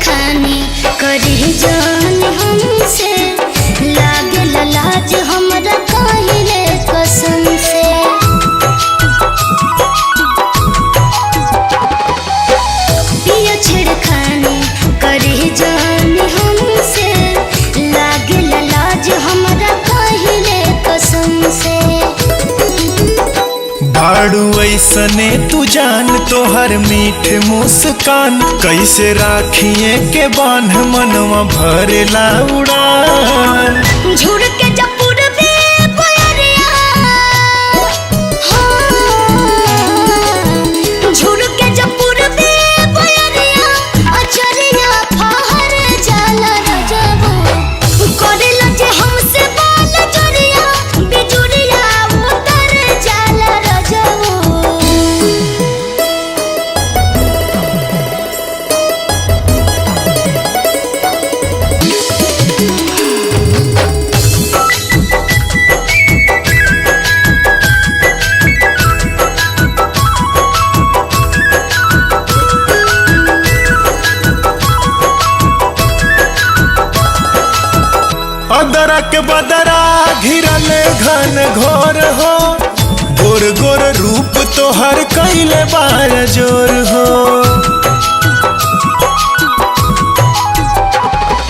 छेड़खानी करी जान हमसे, लागे लाज हमरा काहिले कसम से। पिया छेड़खानी करी जान हमसे, लागे लाज हमरा काहिले कसम से। बाड़ू ऐसने तू जान तोहर मीठ मुस्कान, कैसे राखिए के बांध मनवा भरेला उड़ान। झुड़ के जपुर में कोयरिया, झुड़ के जपुर में कोयरिया, अचरिया फहर जाला रजबो, करेला जे हमसे बाल जरिया, बिजुरिया उतर जाला रजबो। अदरा के बदरा घिरले घन घोर हो, गोर गोर रूप तोहर कैले बार जोर हो।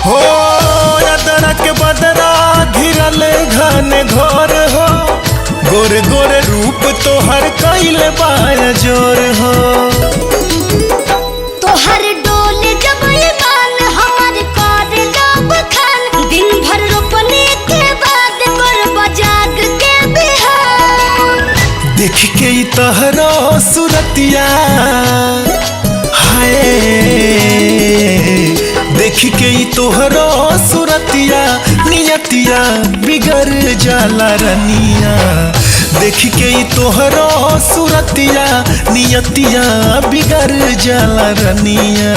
हो अदरा के बदरा घिरले घन घोर हो, गोर गोर रूप तोहर कैले बार जोर हो। तोहर डोल जब ईमान हमर कर लब खान, दिन भर रोपने के बाद कर बजाग के बिहान। देख के ई तहरो सुरतिया, हाय देख के ई तोहरो सुरतिया, नियतिया बिगड़ जाला रनिया। देख के ई तोहरो सुरतिया, नियतिया बिगड़ जाला रनिया।